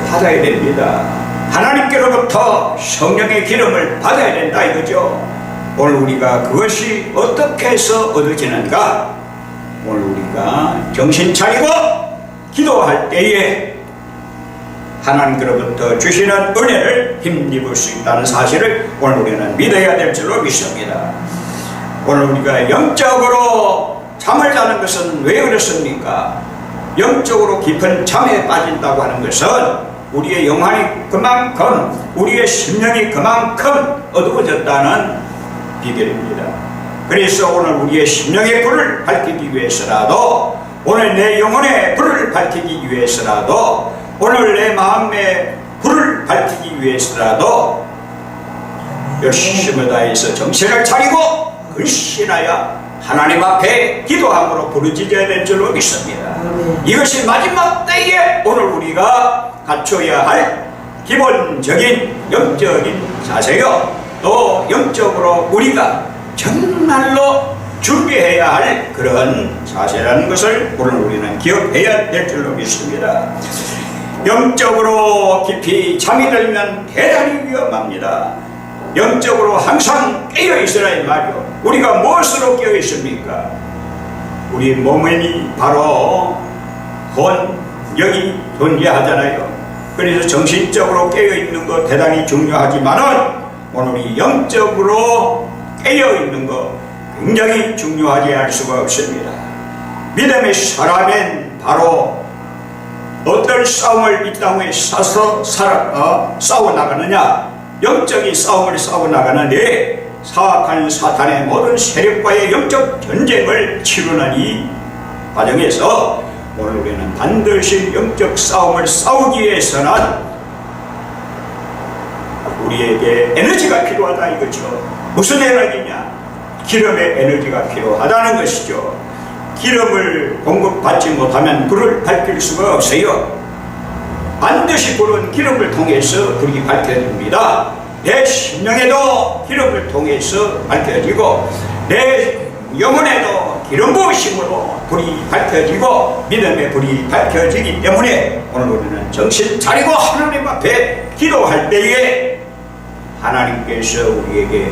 받아야 됩니다. 하나님께로부터 성령의 기름을 받아야 된다 이거죠. 오늘 우리가 그것이 어떻게 해서 얻어지는가? 오늘 우리가 정신 차리고 기도할 때에 하나님께로부터 주시는 은혜를 힘입을 수 있다는 사실을 오늘 우리는 믿어야 될 줄로 믿습니다. 오늘 우리가 영적으로 잠을 자는 것은 왜 그렇습니까? 영적으로 깊은 잠에 빠진다고 하는 것은 우리의 영혼이 그만큼, 우리의 심령이 그만큼 어두워졌다는 비결입니다. 그래서 오늘 우리의 심령의 불을 밝히기 위해서라도, 오늘 내 영혼의 불을 밝히기 위해서라도, 오늘 내 마음의 불을 밝히기 위해서라도 열심을 다해서 정신을 차리고 근신하여 하나님 앞에 기도함으로 부르짖어야 될 줄로 믿습니다. 이것이 마지막 때에 오늘 우리가 갖춰야 할 기본적인 영적인 자세요, 또 영적으로 우리가 정말로 준비해야 할 그런 자세라는 것을 오늘 우리는 기억해야 될 줄로 믿습니다. 영적으로 깊이 잠이 들면 대단히 위험합니다. 영적으로 항상 깨어있으라 이 말이요. 우리가 무엇으로 깨어있습니까? 우리 몸이 바로 영이 존재하잖아요. 그래서 정신적으로 깨어있는 것 대단히 중요하지만은 오늘 이 영적으로 깨어있는 것 굉장히 중요하지 않을 수가 없습니다. 믿음의 사람은 바로 어떤 싸움을 이 땅에 싸워나가느냐, 영적인 싸움을 싸워나가는데 사악한 사탄의 모든 세력과의 영적 전쟁을 치르는 이 과정에서 오늘 우리는 반드시 영적 싸움을 싸우기 위해서는 우리에게 에너지가 필요하다 이거죠. 무슨 에너지냐? 기름의 에너지가 필요하다는 것이죠. 기름을 공급받지 못하면 불을 밝힐 수가 없어요. 반드시 불은 기름을 통해서 불이 밝혀집니다. 내 심령에도 기름을 통해서 밝혀지고 내 영혼에도 기름 부으심으로 불이 밝혀지고 믿음의 불이 밝혀지기 때문에 오늘 우리는 정신 차리고 하나님 앞에 기도할 때에 하나님께서 우리에게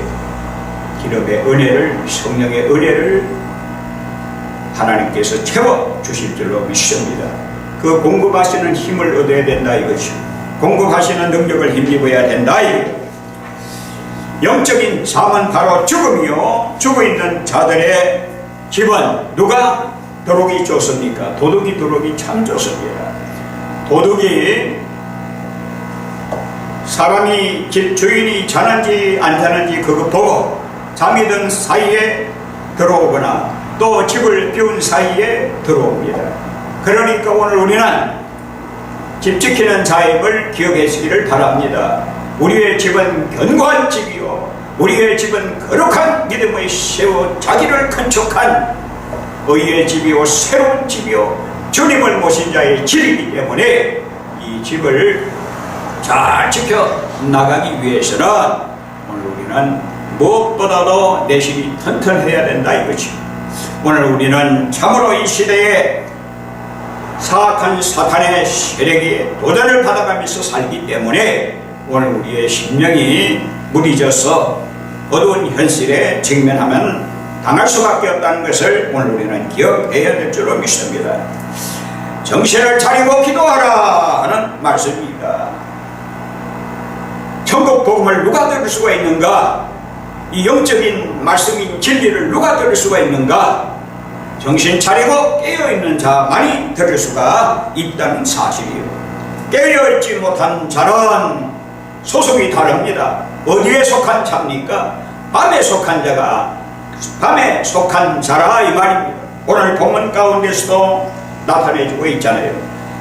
기름의 은혜를, 성령의 은혜를 하나님께서 채워 주실 줄로 믿습니다. 그 공급하시는 힘을 얻어야 된다 이것이죠. 공급하시는 능력을 힘입어야 된다 이거죠. 영적인 잠은 바로 죽음이요, 죽어있는 자들의 집은 누가 도둑이 줬습니까? 도둑이 참 좋습니다. 도둑이 사람이 집 주인이 자는지 안 자는지 그거 보고 잠이 든 사이에 들어오거나 또 집을 비운 사이에 들어옵니다. 그러니까 오늘 우리는 집 지키는 자임을 기억하시기를 바랍니다. 우리의 집은 견고한 집이요, 우리의 집은 거룩한 믿음의 세워 자기를 건축한 의의 집이요, 새로운 집이요, 주님을 모신 자의 집이기 때문에 이 집을 잘 지켜 나가기 위해서는 오늘 우리는 무엇보다도 내심이 튼튼해야 된다 이거지. 오늘 우리는 참으로 이 시대에 사악한 사탄의 세력이 도전을 받아가면서 살기 때문에 오늘 우리의 심령이 무리져서 어두운 현실에 직면하면 당할 수밖에 없다는 것을 오늘 우리는 기억해야 될 줄로 믿습니다. 정신을 차리고 기도하라 하는 말씀입니다. 천국 복음을 누가 들을 수가 있는가? 이 영적인 말씀인 진리를 누가 들을 수가 있는가? 정신 차리고 깨어있는 자만이 들을 수가 있다는 사실이에요. 깨어있지 못한 자는 소속이 다릅니다. 어디에 속한 자입니까? 밤에 속한 자라 이 말입니다. 오늘 본문 가운데서도 나타내주고 있잖아요.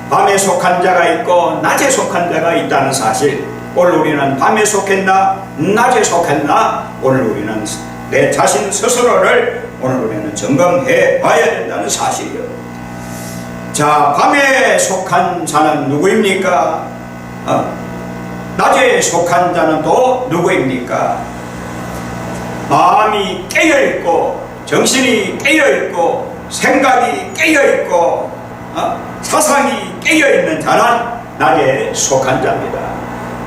밤에 속한 자가 있고 낮에 속한 자가 있다는 사실. 오늘 우리는 밤에 속했나 낮에 속했나 오늘 우리는 내 자신 스스로를 오늘 우리는 점검해 봐야 된다는 사실이요. 자, 밤에 속한 자는 누구입니까? 낮에 속한 자는 또 누구입니까? 마음이 깨어있고 정신이 깨어있고 생각이 깨어있고 사상이 깨어있는 자는 낮에 속한 자입니다.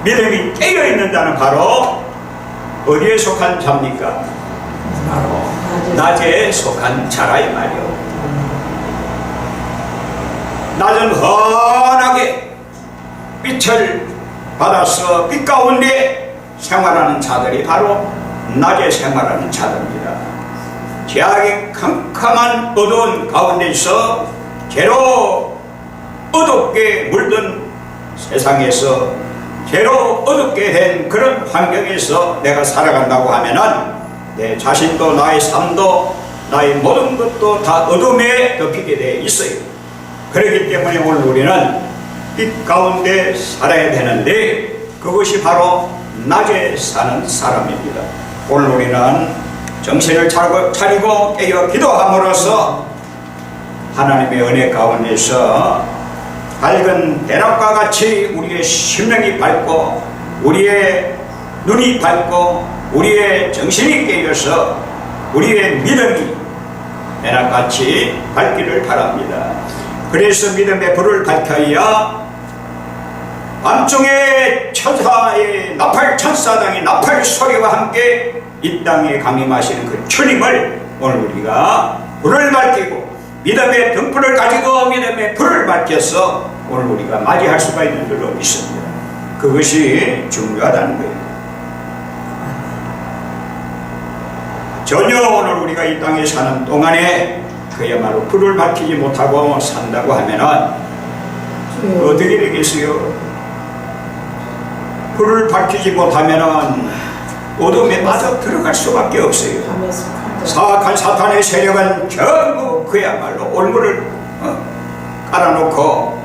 믿음이 깨어있는 자는 바로 어디에 속한 자입니까? 바로 낮에 속한 자라 이 말이요. 낮은 환하게 빛을 받아서 빛 가운데 생활하는 자들이 바로 낮에 생활하는 자들입니다. 죄악의 캄캄한 어두운 가운데서 죄로 어둡게 물든 세상에서 죄로 어둡게 된 그런 환경에서 내가 살아간다고 하면은 내 자신도 나의 삶도 나의 모든 것도 다 어둠에 덮이게 되어 있어요. 그렇기 때문에 오늘 우리는 빛 가운데 살아야 되는데 그것이 바로 낮에 사는 사람입니다. 오늘 우리는 정신을 차리고 깨어 기도함으로써 하나님의 은혜 가운데서 밝은 대낮과 같이 우리의 심령이 밝고 우리의 눈이 밝고 우리의 정신이 깨어서 우리의 믿음이 대낮같이 밝기를 바랍니다. 그래서 믿음의 불을 밝혀야 밤중에 천사의 나팔 천사당의 나팔 소리와 함께 이 땅에 강림하시는 그 주님을 오늘 우리가 불을 밝히고 믿음의 등불을 가지고 믿음의 불을 밝혀서 오늘 우리가 맞이할 수가 있는 줄로 믿습니다. 그것이 중요하다는 거예요. 전혀 오늘 우리가 이 땅에 사는 동안에 그야말로 불을 밝히지 못하고 산다고 하면은 어떻게 되겠어요? 불을 밝히지 못하면은 어둠에 빠져 들어갈 수밖에 없어요. 사악한 사탄의 세력은 전부 그야말로 올무를 깔아놓고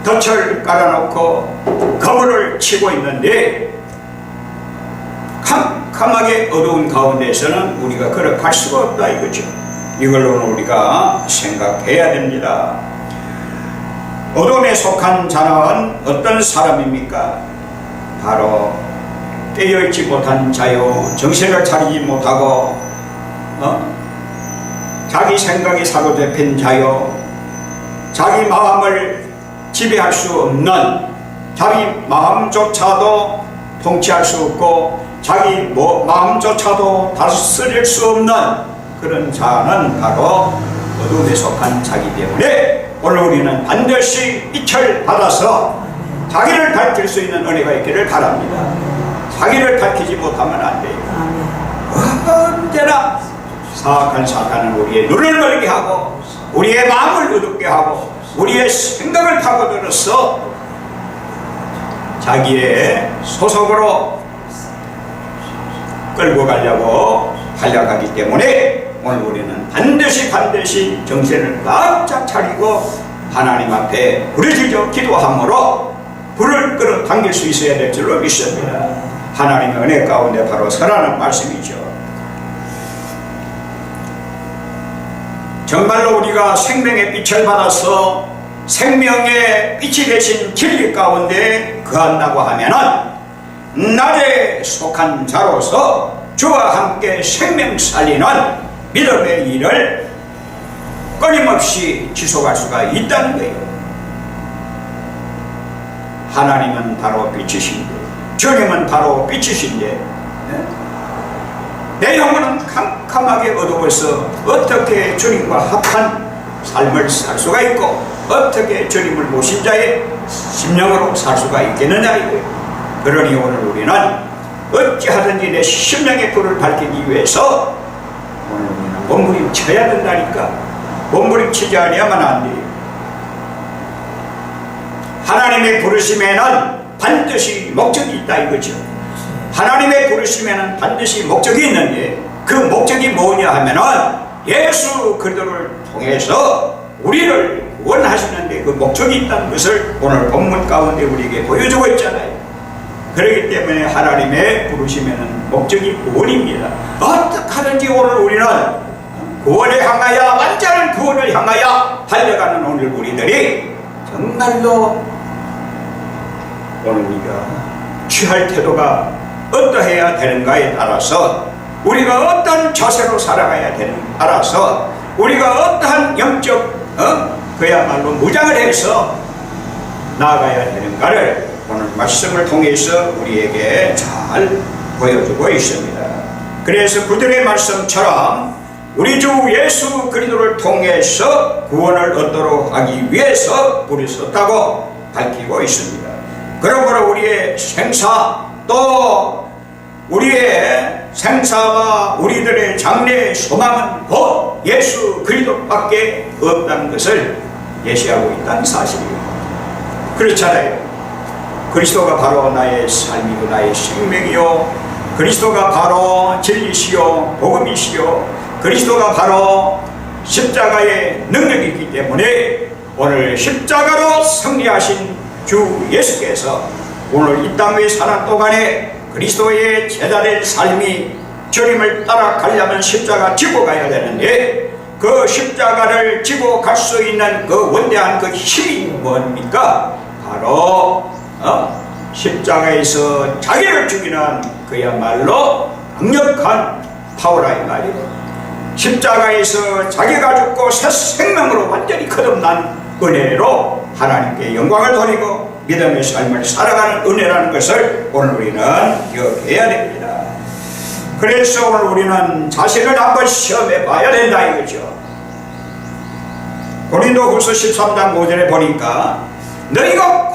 덫을 깔아놓고 거물을 치고 있는데 캄캄하게 어두운 가운데서는 우리가 걸어갈 수가 없다 이거죠. 이걸로는 우리가 생각해야 됩니다. 어둠에 속한 자는 어떤 사람입니까? 바로 깨어있지 못한 자요, 정신을 차리지 못하고 자기 생각이 사로잡힌 자요, 자기 마음을 지배할 수 없는, 자기 마음조차도 통치할 수 없고 자기 마음조차도 다스릴 수 없는 그런 자는 바로 어둠에 속한 자이기 때문에 오늘 우리는 반드시 빛을 받아서 자기를 밝힐 수 있는 은혜가 있기를 바랍니다. 자기를 밝히지 못하면 안 돼요. 언제나 사악한 사탄은 우리의 눈을 멀게 하고 우리의 마음을 어둡게 하고 우리의 생각을 파고들어서 자기의 소속으로 끌고 가려고 달려가기 때문에 오늘 우리는 반드시 정신을 바짝 차리고 하나님 앞에 부르짖어 기도함으로 불을 끌어당길 수 있어야 될 줄로 믿습니다. 하나님의 은혜 가운데 바로 서라는 말씀이죠. 정말로 우리가 생명의 빛을 받아서 생명의 빛이 되신 진리 가운데 거한다고 하면은 낮에 속한 자로서 주와 함께 생명 살리는 믿음의 일을 끊임없이 지속할 수가 있다는 거예요. 하나님은 바로 빛이신데, 주님은 바로 빛이신데, 내 영혼은 캄캄하게 어두워서 어떻게 주님과 합한 삶을 살 수가 있고 어떻게 주님을 모신 자의 심령으로 살 수가 있겠느냐 이거예요. 그러니 오늘 우리는 어찌하든지 내 심령의 불을 밝히기 위해서 오늘 우리는 몸부림쳐야 된다니까. 몸부림치지 않으면 안 돼요. 하나님의 부르심에는 반드시 목적이 있다 이거죠. 하나님의 부르심에는 반드시 목적이 있는데 그 목적이 뭐냐 하면은 예수 그리스도를 통해서 우리를 구원하시는데 그 목적이 있다는 것을 오늘 본문 가운데 우리에게 보여주고 있잖아요. 그렇기 때문에 하나님의 부르심에는 목적이 구원입니다. 어떻게 하든지 오늘 우리는 구원을 향하여, 완전한 구원을 향하여 달려가는 오늘 우리들이 정말로 오늘 우리가 취할 태도가 어떠해야 되는가에 따라서, 우리가 어떤 자세로 살아가야 되는가에 따라서, 우리가 어떠한 영적 그야말로 무장을 해서 나아가야 되는가를 오늘 말씀을 통해서 우리에게 잘 보여주고 있습니다. 그래서 그들의 말씀처럼 우리 주 예수 그리스도를 통해서 구원을 얻도록 하기 위해서 부르셨다고 밝히고 있습니다. 그러므로 우리의 생사 또 우리의 생사와 우리들의 장래의 소망은 곧 예수 그리스도밖에 없다는 것을 예시하고 있다는 사실입니다. 그렇잖아요. 그리스도가 바로 나의 삶이고 나의 생명이요, 그리스도가 바로 진리시요 복음이시요, 그리스도가 바로 십자가의 능력이기 때문에 오늘 십자가로 승리하신 주 예수께서 오늘 이 땅에 사는 동안에 그리스도의 제자된 삶이 주님을 따라가려면 십자가 지고 가야 되는데, 그 십자가를 지고 갈 수 있는 그 원대한 그 힘이 뭡니까? 바로 십자가에서 자기를 죽이는 그야말로 강력한 파워라 이 말이에요. 십자가에서 자기가 죽고 새 생명으로 완전히 거듭난 은혜로 하나님께 영광을 돌리고 믿음의 삶을 살아가는 은혜라는 것을 오늘 우리는 기억해야 됩니다. 그래서 오늘 우리는 자신을 한번 시험해 봐야 된다 이거죠. 고린도후서 13장 5절에 보니까 너희가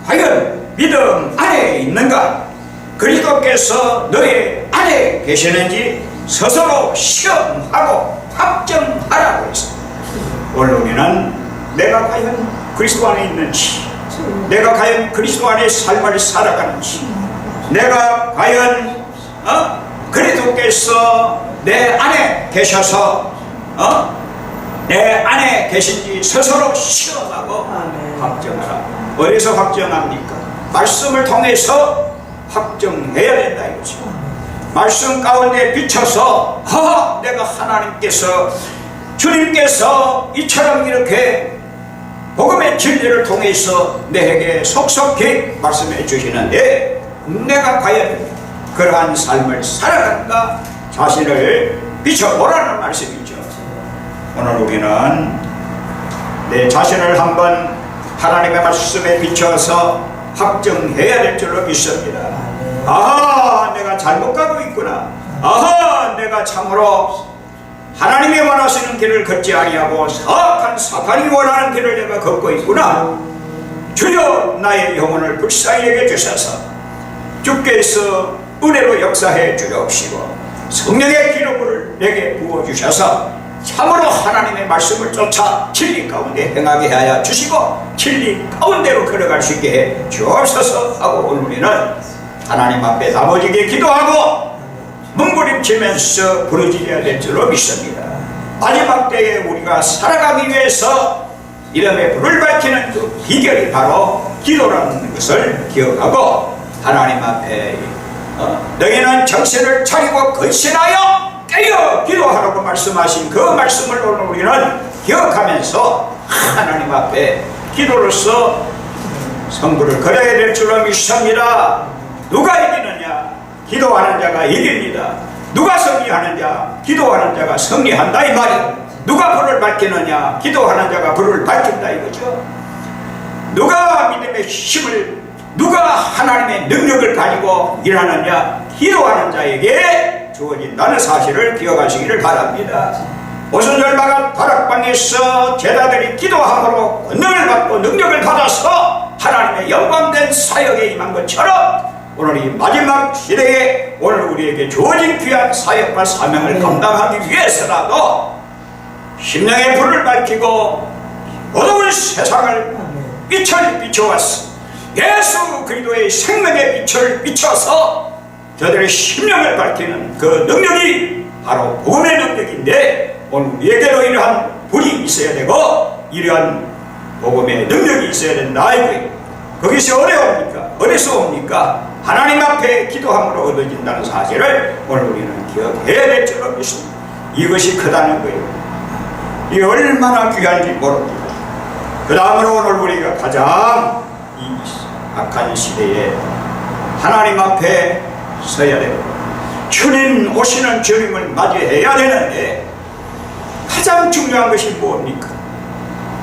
과연 믿음 안에 있는가? 그리스도께서 너희 안에 계시는지 스스로 시험하고 확정하라고 했습니다. 오늘 우리는 내가 과연 그리스도 안에 있는지, 내가 과연 그리스도 안에 삶을 살아가는지, 내가 과연 그리스도께서 내 안에 계셔서 내 안에 계신지 스스로 시험하고 확정하라. 어디서 확정합니까? 말씀을 통해서 확정해야 된다 이거죠. 말씀 가운데 비춰서 내가 하나님께서 주님께서 이처럼 이렇게 복음의 진리를 통해서 내게 속속히 말씀해 주시는데 내가 과연 그러한 삶을 살아간가 자신을 비춰보라는 말씀이죠. 오늘 우리는 내 자신을 한번 하나님의 말씀에 비춰서 확정해야 될 줄로 믿습니다. 내가 잘못 가고 있구나. 내가 참으로 하나님이 원하시는 길을 걷지 아니하고 사악한 사탄이 원하는 길을 내가 걷고 있구나. 주여 나의 영혼을 불쌍히 여겨주셔서 주께서 은혜로 역사해 주옵시고 성령의 기름을 내게 부어주셔서 참으로 하나님의 말씀을 쫓아 진리 가운데 행하게 하여 주시고 진리 가운데로 걸어갈 수 있게 해 주옵소서 하고 오늘 우리는 하나님 앞에 다부지게 기도하고 몸부림치면서 부르짖어야 될 줄로 믿습니다. 마지막 때에 우리가 살아가기 위해서 이름의 불을 밝히는 그 비결이 바로 기도라는 것을 기억하고 하나님 앞에 너희는 정신을 차리고 근신하여 깨어 기도하라고 말씀하신 그 말씀을 오늘 우리는 기억하면서 하나님 앞에 기도로서 성부를 걸어야 될 줄로 믿습니다. 누가 이기느냐? 기도하는 자가 이깁니다. 누가 승리하는 자? 기도하는 자가 승리한다 이 말이에요. 누가 불을 밝히느냐? 기도하는 자가 불을 밝힌다 이거죠. 누가 믿음의 힘을, 누가 하나님의 능력을 가지고 일하느냐? 기도하는 자에게 주어진다는 사실을 기억하시기를 바랍니다. 오순절마다 다락방에서 제자들이 기도함으로 권능을 받고 능력을 받아서 하나님의 영광된 사역에 임한 것처럼 오늘 이 마지막 시대에 오늘 우리에게 주어진 귀한 사역과 사명을 감당하기 위해서라도 심령의 불을 밝히고 어두운 세상을 빛을 비춰왔어. 예수 그리스도의 생명의 빛을 비춰서 저들의 심령을 밝히는 그 능력이 바로 복음의 능력인데 오늘 우리에게도 이러한 불이 있어야 되고 이러한 복음의 능력이 있어야 된다. 그것이 어디옵니까? 어디서 옵니까? 하나님 앞에 기도함으로 얻어진다는 사실을 오늘 우리는 기억해야 될 줄로 믿습니다. 이것이 크다는 거예요. 이 얼마나 귀한지 모릅니다. 그 다음으로 오늘 우리가 가장 이 악한 시대에 하나님 앞에 서야 되고 주님 오시는 주님을 맞이해야 되는데 가장 중요한 것이 뭡니까?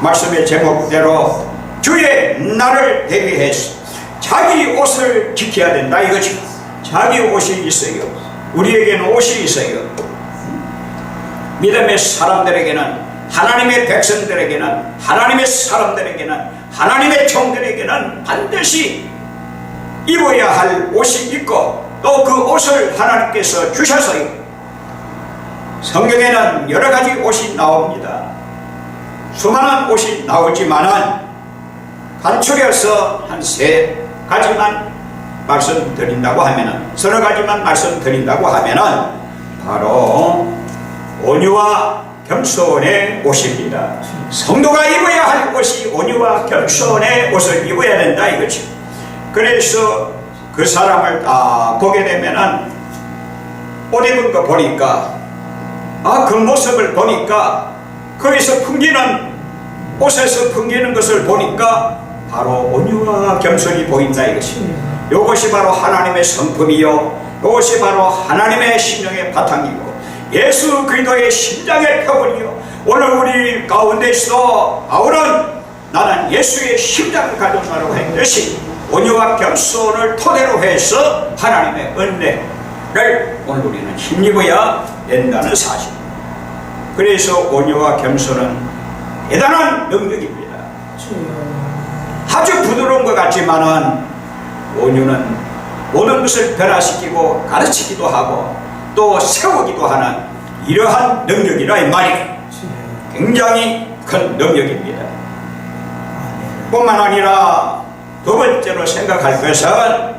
말씀의 제목대로 주의 날을 대비해서 자기 옷을 지켜야 된다 이거죠. 자기 옷이 있어요. 우리에게는 옷이 있어요. 믿음의 사람들에게는, 하나님의 백성들에게는, 하나님의 사람들에게는, 하나님의 종들에게는 반드시 입어야 할 옷이 있고, 또 그 옷을 하나님께서 주셔서요. 성경에는 여러 가지 옷이 나옵니다. 수많은 옷이 나오지만은 간추려서 한 3가지만 말씀드린다고 하면은, 서너 가지만 말씀드린다고 하면은 바로 온유와 겸손의 옷입니다. 성도가 입어야 할 옷이 온유와 겸손의 옷을 입어야 된다 이거죠. 그래서 그 사람을 딱 보게 되면은 옷 입은 거 보니까, 그 모습을 보니까, 거기서 풍기는, 옷에서 풍기는 것을 보니까 바로 온유와 겸손이 보인다 이것입니다. 이것이 바로 하나님의 성품이요, 이것이 바로 하나님의 심령의 바탕이고 예수 그리스도의 심장의 표본이요. 오늘 우리 가운데서 바울은 나는 예수의 심장을 가진 자라고 했듯이 온유와 겸손을 토대로 해서 하나님의 은혜를 오늘 우리는 힘입어야 된다는 사실. 그래서 온유와 겸손은 대단한 능력입니다. 아주 부드러운 것 같지만은 온유는 모든 것을 변화시키고 가르치기도 하고 또 세우기도 하는 이러한 능력이라 이 말이에요. 굉장히 큰 능력입니다. 뿐만 아니라 두 번째로 생각할 것은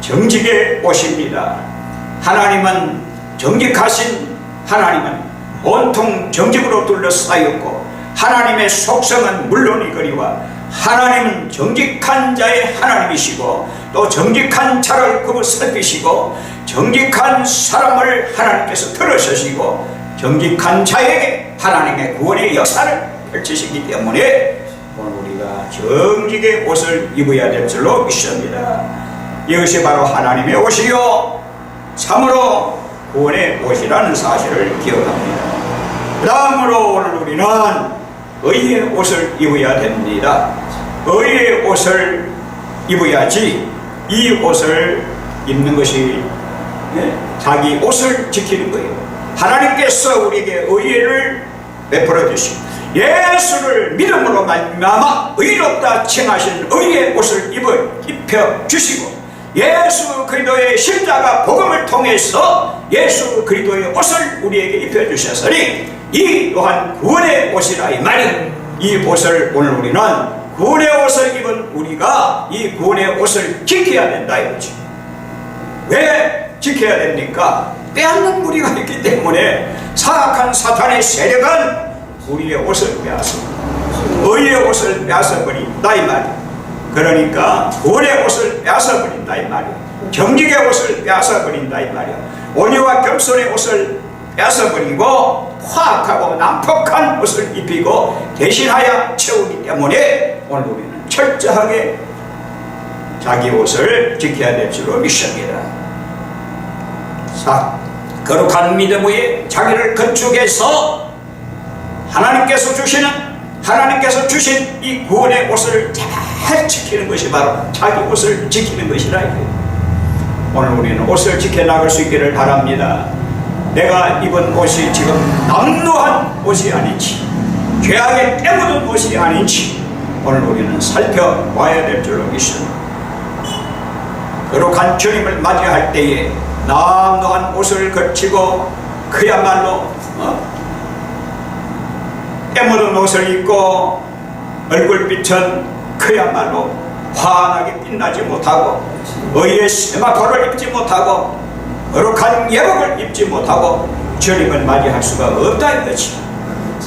정직의 옷입니다. 하나님은 정직하신, 하나님은 온통 정직으로 둘러싸였고 하나님의 속성은 물론이거니와 하나님은 정직한 자의 하나님이시고 또 정직한 자를 그분 살피시고 정직한 사람을 하나님께서 들으시고 정직한 자에게 하나님의 구원의 역사를 펼치시기 때문에 오늘 우리가 정직의 옷을 입어야 될 줄로 믿습니다. 이것이 바로 하나님의 옷이요 참으로 구원의 옷이라는 사실을 기억합니다. 그 다음으로 오늘 우리는 의의 옷을 입어야 됩니다. 의의 옷을 입어야지 이 옷을 입는 것이 자기 옷을 지키는 거예요. 하나님께서 우리에게 의를 베풀어 주시고 예수를 믿음으로 말미암아 의롭다 칭하신 의의 옷을 입혀 주시고 예수 그리스도의 십자가 복음을 통해서 예수 그리스도의 옷을 우리에게 입혀 주셨으니 이 또한 구원의 옷이라 이 말이에요. 이 옷을 오늘 우리는 구원의 옷을 입은 우리가 이 구원의 옷을 지켜야 된다 이거지. 왜 지켜야 됩니까? 빼앗는 무리가 있기 때문에 사악한 사탄의 세력은 우리의 옷을 빼앗습니다. 의의 옷을 빼앗아버린다 이 말이에요. 그러니까 구원의 옷을 빼앗아버린다 이 말이에요. 정직의 옷을 빼앗아버린다 이 말이에요. 온유와 겸손의 옷을 빼앗아버리고 화학하고 난폭한 옷을 입히고 대신하여 채우기 때문에 오늘 우리는 철저하게 자기 옷을 지켜야 될 줄로 믿습니다. 자, 거룩한 믿음 위에 자기를 건축해서 하나님께서 주신 이 구원의 옷을 잘 지키는 것이 바로 자기 옷을 지키는 것이라. 오늘 우리는 옷을 지켜나갈 수 있기를 바랍니다. 내가 입은 옷이 지금 남루한 옷이 아닌지 죄악에 때묻은 옷이 아닌지 오늘 우리는 살펴봐야 될 줄로 믿습니다. 거룩한 주님을 맞이할 때에 남루한 옷을 거치고 그야말로 때묻은 옷을 입고 얼굴빛은 그야말로 환하게 빛나지 못하고 의의 세마포를 입지 못하고 거룩한 예복을 입지 못하고 주님을 맞이할 수가 없다 이거지.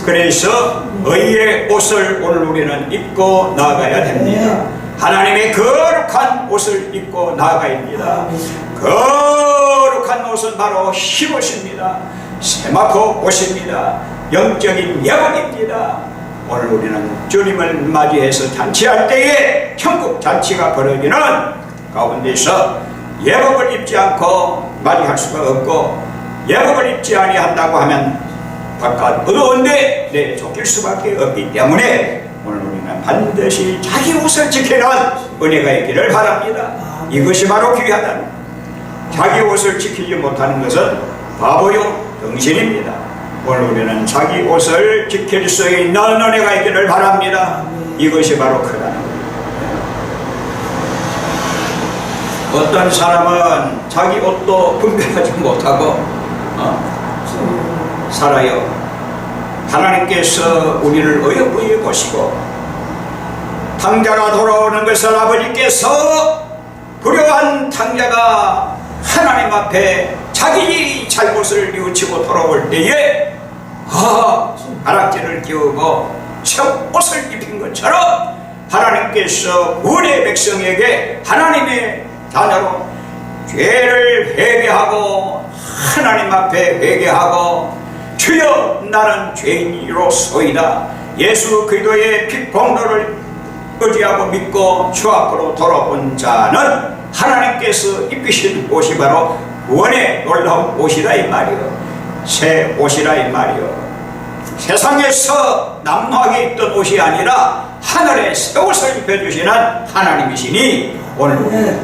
그래서 의의 옷을 오늘 우리는 입고 나아가야 됩니다. 하나님의 거룩한 옷을 입고 나아가야 합니다. 거룩한 옷은 바로 흰옷입니다. 세마포 옷입니다. 영적인 예복입니다. 오늘 우리는 주님을 맞이해서 잔치할 때에 천국 잔치가 벌어지는 가운데서 예복을 입지 않고 맞이할 수가 없고 예복을 입지 아니한다고 하면 바깥 어두운데 내쫓길 수밖에 없기 때문에 오늘 우리는 반드시 자기 옷을 지키는 은혜가 있기를 바랍니다. 이것이 바로 귀하다. 자기 옷을 지키지 못하는 것은 바보요 등신입니다. 오늘 우리는 자기 옷을 지킬 수 있는 은혜가 있기를 바랍니다. 이것이 바로 크다는 거예요. 어떤 사람은 자기 옷도 분별하지 못하고 살아요. 하나님께서 우리를 어여쁘게 보시고 탕자가 돌아오는 것을 아버지께서 불효한 탕자가 하나님 앞에 자기 잘못을 뉘우치고 돌아올 때에 가락지를 끼우고 새 옷을 입힌 것처럼 하나님께서 구원의 백성에게 하나님의 자녀로 죄를 회개하고 하나님 앞에 회개하고 주여 나는 죄인이로소이다. 예수 그리스도의 피 공로를 의지하고 믿고 주 앞으로 돌아온 자는 하나님께서 입히신 옷이 바로 구원의 놀라운 옷이다 이 말이요. 새 옷이라 이 말이요. 세상에서 남루하게 입던 옷이 아니라 하늘에 새 옷을 입혀주시는 하나님이시니 오늘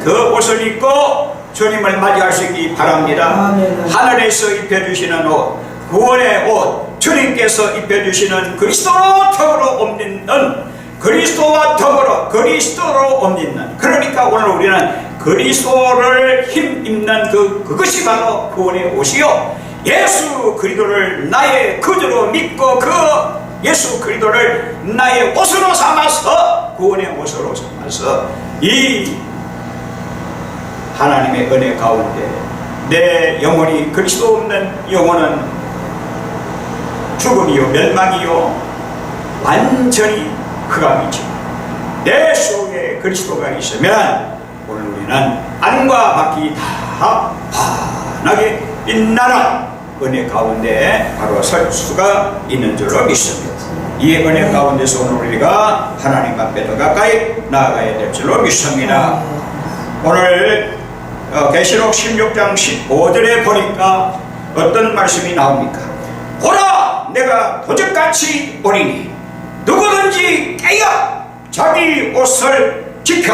그 옷을 입고 주님을 맞이할 수 있기 바랍니다. 하늘에서 입혀주시는 옷, 구원의 옷, 주님께서 입혀주시는 그리스도로 더불어 옮기는 그리스도와 더불어 그리스도로 옮기는, 그러니까 오늘 우리는 그리스도를 힘입는 그것이 바로 구원의 옷이요. 예수 그리스도를 나의 구주로 믿고 그 예수 그리스도를 나의 옷으로 삼아서 구원의 옷으로 삼아서 이 하나님의 은혜 가운데 내 영혼이 그리스도 없는 영혼은 죽음이요 멸망이요 완전히 흑암이죠. 내 속에 그리스도가 있으면 오늘 우리는 안과 밖이 다 환하게 빛나는 은혜 가운데 바로 설 수가 있는 줄로 믿습니다. 이 은혜 가운데서 오늘 우리가 하나님 앞에 더 가까이 나아가야 될 줄로 믿습니다. 오늘 계시록 16장 15절에 보니까 어떤 말씀이 나옵니까? 보라 내가 도적같이 오리니 누구든지 깨어 자기 옷을 지켜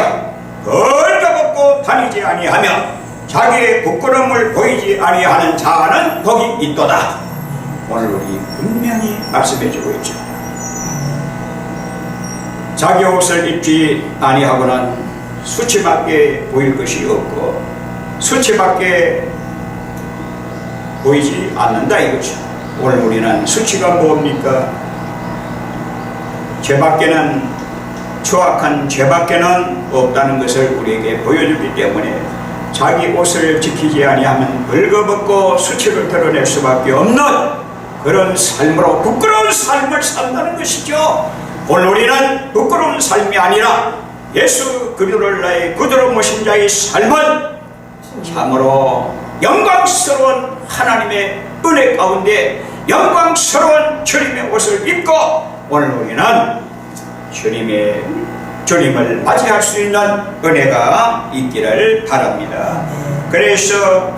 벌거벗고 다니지 아니하며 자기의 부끄러움을 보이지 아니하는 자는 복이 있도다. 오늘 우리 분명히 말씀해주고 있죠. 자기 옷을 입지 아니하고는 수치밖에 보일 것이 없고 수치밖에 보이지 않는다 이거죠. 오늘 우리는 수치가 뭡니까? 죄밖에는, 추악한 죄밖에는 없다는 것을 우리에게 보여주기 때문에 자기 옷을 지키지 아니하면 벌거벗고 수치를 드러낼 수밖에 없는 그런 삶으로 부끄러운 삶을 산다는 것이죠. 오늘 우리는 부끄러운 삶이 아니라 예수 그리스도를 나의 구주로 모신 자의 삶은 참으로 영광스러운 하나님의 은혜 가운데 영광스러운 주님의 옷을 입고 오늘 우리는 주님을 맞이할 수 있는 은혜가 있기를 바랍니다. 그래서